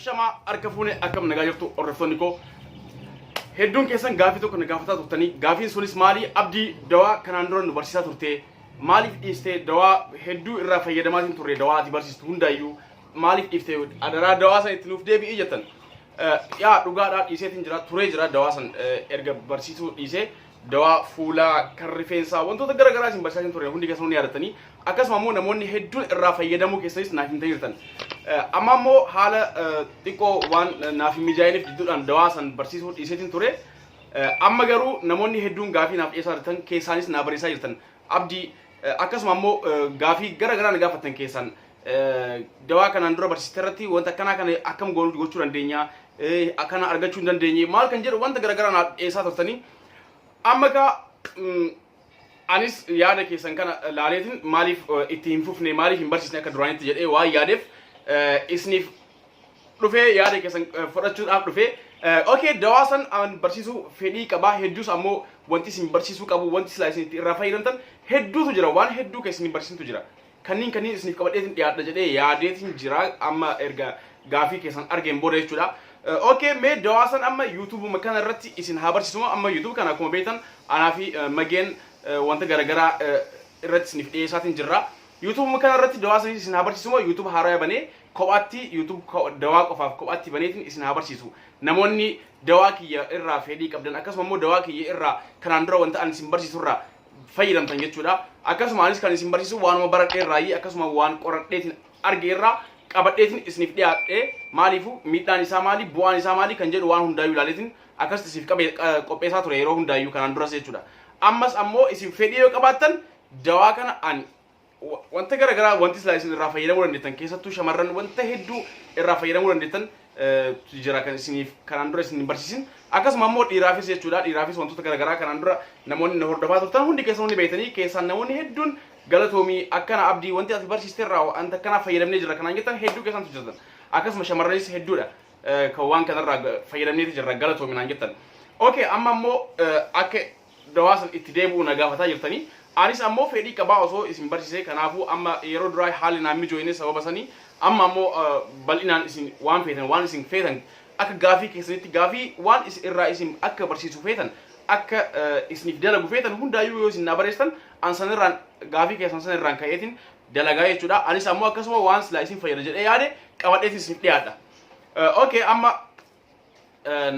Ashama arkafune akkam nagaa jirtu hordoftoonni koo hedduun keessan gaafii tokko na gaafataa turtanii gaafiin sunis maali Abdi Dawaa kanaan dura Nubarsiisaa turte maaliif dhiiste Dawaa hedduu irraa fayyadamaatiin turre Dawaa ati barsiistu hundaayyuu maaliif dhiiste adaraa Dawaa san itti nuuf deebi'ii jettan yaa dhugaadhaa dhiiseetiin jira turee jira Dawaa san erga barsiisuu dhiisee Dawaa fuula kan rifeensaa wantoota gara garaa isin barsiisaa turre hundi keessan ni yaadatanii akkasuma immoo namoonni hedduun irraa fayyadamuu keessanis naaf hin tajirtan amma immoo haala xiqqoo waan naaf hin mijaa'iniif jidduudhaan Dawaa san barsiisuu dhiiseetiin ture amma garuu namoonni hedduun gaafii naaf dhiyeessaa jirtan keessaanis naa barsiisaa jirtan Abdi akkasuma immoo gaafii gara garaa na gaafattan keessan Dawaa kanaan dura barsiiste irratti wanta akkanaa kana akkam gochuu dandeenya akkana argachuu hin dandeenye maal kan jedhu wanta gara garaa naaf dhiyeessaa turtanii amma ka anis yaada keessan kana laaleetiin maaliif itti hin fufne maaliif hin barsiisne akka duraanitti jedhee waa yaadeef isniif dhufee yaada keessan fudhachuudhaaf dhufee okay Dawaa san an barsiisuu fedhii qabaa hedduus ammoo wanti isin barsiisuu qabu wanti silaa isin irraa fayyadamtan hedduutu jira waan hedduu keessan hin barsiisantu jira kanniin isiniif qabadheetiin dhiyaadha jedhee yaadeetiin jira amma erga gaafii keessan argeen booda jechuudha okay me Dawaa san amma YouTube kana irratti isin haa barsiisuma amma YouTube kana akkuma beektan anaa fi mageen wanta gara garaa irratti isiniif dhiyeessaatiin jirra YouTube kana irratti Dawaa san isin haa barsiisuma YouTube haaraa banee kophaatti YouTube Dawaa qofaaf kophaatti baneetiin isin haa barsiisu namoonni Dawaa kiyya irraa fedhii qabdan akkasuma immoo Dawaa kiyya irraa kanaan dura wanta ani isin barsiisu irraa fayyadamtan jechuudha akkasuma anis kan isin barsiisu waanuma baradhee irraa akkasuma waan qoradheetiin arge irraa qabadheetiin isiniif dhiyaadhee maaliifu miidhaan isaa maali bu'aan isaa maali kan jedhu waan hundaayyuu ilaaleetiin akkasitti isiniif qopheessaa ture yeroo hundaayyuu kanaan duras jechuudha ammas ammoo isin fedhii yoo qabaattan Dawaa kana ani wanta gara garaa wanti silaa isin irraa fayyadamuu dandeettan keessattuu shamarran wanta hedduu irraa fayyadamuu dandeettan jira kan isiniif kanaan dura isin hin barsiisin akkasuma ammoo dhiiraafis jechuudha dhiiraafis wantoota gara garaa kanaan dura namoonni na hordofaa turtan hundi keessan hundi beektanii keessaan namoonni hedduun galatoomii akkana Abdii wanti ati barsiiste irraa wanta akkanaa fayyadamnee jira kanaan jettan hedduu keessan turtan akkasuma shamarranis hedduudha kan waan kanarraa fayyadamneeti jirra galatoomii naan jettan okay amma ammoo akka Dawaa san itti deebi'uu na gaafataa jirtanii anis ammoo fedhii qabaa osoo isin barsiisee kanaafuu amma yeroo duraa haalli naan mijoone sababa sanii amma ammoo bal'inaan isin waan feetan waan isin feetan akka gaafii keessanitti gaafii waan irraa isin akka barsiisuu feetan akka isiniif dalagu feetan hundaayyuu yoo isin na barreessan an sanirraan gaafii keessan sanirraan ka'eetiin dalagaa jechuudha anis ammoo akkasuma waan silaa isin fayyada jedhee yaade qabadheetiin isiniif dhiyaadha okay amma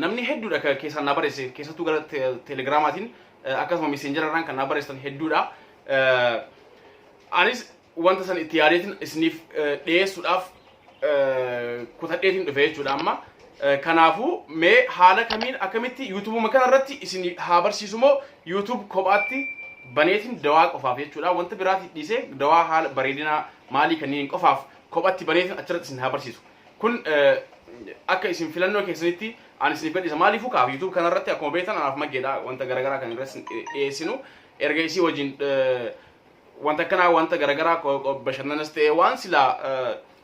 namni hedduudha keessan na barreesse keessattuu gara telegiraamaatiin akkasuma messengerarraan kan na barreessan hedduudha anis wanta san itti yaadeetiin isiniif dhiyeessuudhaaf kutadheetiin dhufe jechuudha amma kanaafuu mee haala kamiin akkamitti YouTube kana irratti isin haa barsiisu moo YouTube kophaatti baneetiin Dawaa qofaaf jechuudha wanta biraatti dhiisee Dawaa haala bareedinaa maalii kanneen qofaaf kophaatti baneetiin achirratti isin haa barsiisu kun akka isin filannoo keessanitti ani isiniif gadhiisa maaliifuu kaaf YouTube kana irratti akkuma beektan anaaf maggeedha wanta gara garaa kan irratti dhiyeessinu erga isii wajjin wanta akkanaa wanta gara garaa bashannanas ta'e waan silaa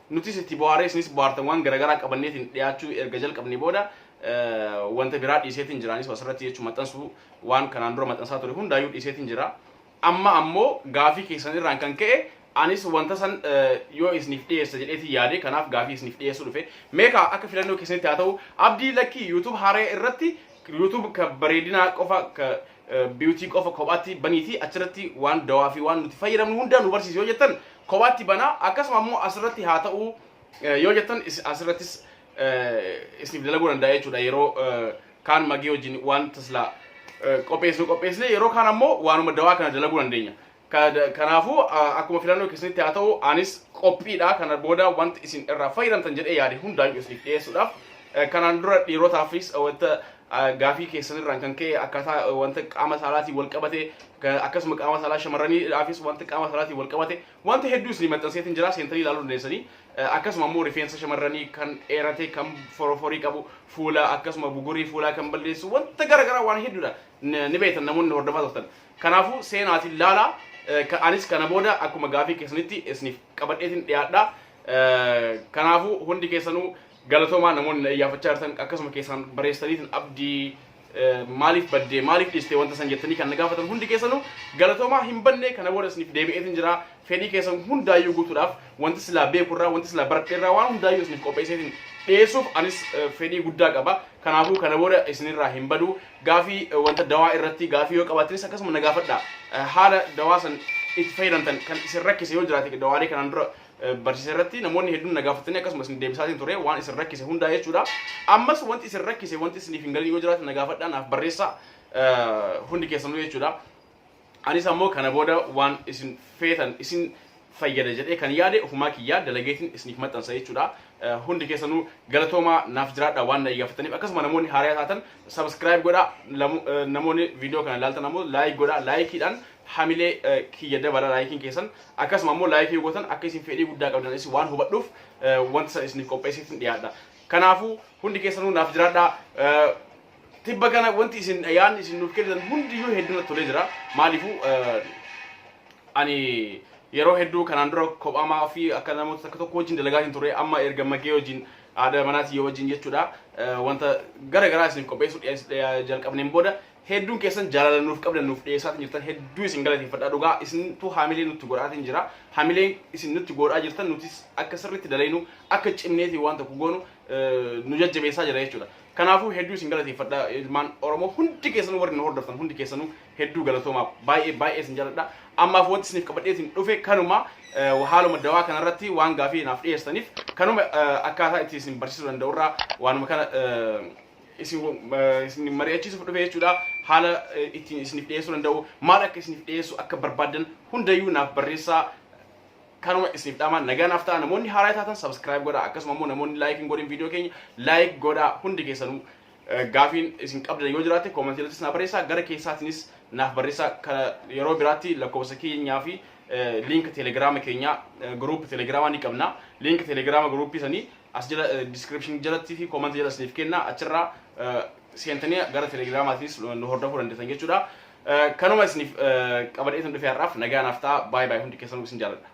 nutis itti bohaaree isinis bohaartan waan gara garaa qabanneetiin dhiyaachuu erga jalqabnee booda wanta biraa dhiiseetiin jiraanis asirratti jechuun maxxansuu waan kanaan dura maxxansaa ture hundaayyuu dhiiseetiin jira amma ammoo gaafii keessan irraan kan ka'e anis wanta san yoo isiniif dhiyeessa jedheetiin yaade kanaaf gaafii isiniif dhiyeessuu dhufe meeqa akka filannoo keessanitti haa ta'u Abdii lakkii YouTube haaraa irratti YouTube ka bareedinaa qofa ka beauty qofa kophaatti baniiti achirratti waan Dawaa fi waan nuti fayyadamnu hundaa nu barsiisu yoo jettan kophaatti banaa akkasuma ammoo asirratti haa ta'u yoo jettan asirrattis isiniif dalaguu danda'a jechuudha yeroo kaan magee wajjin waan taslaa qopheessine yeroo kaan ammoo waanuma Dawaa kana dalaguu dandeenya kanaafuu akkuma filannoo keessanitti haa ta'u anis qophiidha kana booda wanti isin irraa fayyadamtan jedhee yaade hundaayyuu isiniif dhiyeessuudhaaf kanaan dura dhiirotaafis wanta gaafii keessanirraan kan ka'e akkaataa wanta qaama saalaatiin wal qabate akkasuma qaama saalaa shamarraniidhaafis wanta qaama saalaatiin wal qabate wanta hedduu isin maxxanseetiin jira seentanii ilaaluu dandeessanii akkasuma immoo rifeensa shamarranii kan dheerate kan foroforii qabu fuula akkasuma bugurii fuulaa kan balleessu wanta gara garaa waan hedduudha ni beektan namoonni hordofaa turtan kanaafuu seenaatiin laalaa anis kana booda akkuma gaafii keessanitti isiniif qabadheetiin dhiyaadha kanaafuu hundi keessanuu galatoomaa namoonni iyyaafachaa jirtan akkasuma keessan barreessaniitiin Abdii maaliif baddee maaliif dhiiste wanta san jettanii kan na gaafatan hundi keessanuu galatoomaa hin banne kana booda isiniif deebi'eetiin jira fedhii keessan hundaayyuu guutuudhaaf wanti silaa beekurraa wanti silaa baradheerraa waan hundaayyuu isiniif qopheesseetiin dhiyeessuuf anis fedhii guddaa qaba. Kanaafuu kana booda isinirraa hin badu. Gaafii wanta dawaa irratti gaafii yoo qabaatanis akkasuma na gaafadha. Haala dawaa san itti fayyadamtan kan isin rakkise yoo jiraate dawaalee kanaan dura barsiisee irratti namoonni hedduun na gaafatanii akkasumas isin deebisaatiin ture waan isin rakkise hundaa jechuudha. Ammas wanti isin rakkise wanti isiniif hin galin yoo jiraate na gaafadhaa naaf barreessaa hundi keessanuu jechuudha. Anis ammoo kana booda waan isin feetan isin fayyada jedhee kan yaade ofumaa kiyyaa dalageetiin isiniif maxxansa jechuudha. Hundi keessanuu galatoomaa naaf jiraadha waan na gaafataniif akkasuma namoonni haaraa taatan subscribe godhaa namoonni viidiyoo kana ilaaltan ammoo like godhaa laayikiidhaan hamilee kiyya dabala laayikiin keessan akkasuma ammoo laayikii gootan akka isin fedhii guddaa qabdan isin waan hubadhuuf wanta san isiniif qopheessiitiin dhiyaadha. Kanaafuu hundi keessanuu naaf jiraadha. Tibba kana wanti isin yaan isin nuuf kennitan hundiyyuu hedduun tolee jira. Maaliifuu ani yeroo hedduu kanaan dura kophamaa fi akka namoota tokko wajjin dalagaatiin ture amma erga magee wajjin haadha manaatii wajjin jechuudha. Wanta gara garaa isin qopheessuu jalqabneen booda hedduun keessan jaalala nuuf qabdan nuuf dhiyeessaatiin jirtan hedduu isin galateeffadha. Dhugaa isintu hamilee nutti godhaatiin jira. Hamileen isin nutti godhaa jirtan nutis akka sirriitti dalaynu akka cimneetii waan tokko goonu nu jajjabeessaa jira jechuudha. Kanaafuu hedduu isin galateeffadha. Ilmaan Oromoo hundi keessanuu warri nu hordoftan hundi keessanuu hedduu galatoomaa baay'ee isin jaaladha. Ammaaf wanti isiniif qabadheetiin dhufe kanuma haaluma dawaa kanarratti waan gaafii naaf dhiyeessaniif kanuma akkaataa itti isin barsiisuu danda'urraa waanuma kana isin mari'achiisuuf dhufe jechuudha. Haala ittiin isiniif dhiyeessuu danda'u maal akka isiniif dhiyeessu akka barbaadan hundayyuu naaf barreessaa. Kanuma isiniif dhama nagaa naaf ta'a. Namoonni haaraa taatan subscribe godhaa akkasuma immoo namoonni like godhin viidiyoo keenya like godhaa hundi keessanuu gaafiin isin qabdan yoo jiraate koomentii irratti naaf barreessaa. Gara keessaatiinis naaf barreessaa. Yeroo biraatti lakkoofsa keenyaa fi link telegraama keenya group telegraama ni qabna. Link telegraama groupii sanii as jala description jalatti fi koomentii jala isiniif kenna. Achirraa seentanii gara telegraamaatiinis nu hordofuu dandeessan jechuudha. Kanuma isiniif qabadheetiin dhufe har'aaf nagaa naaf ta'a. Bye bye hundi keessanuu isin jaaladha.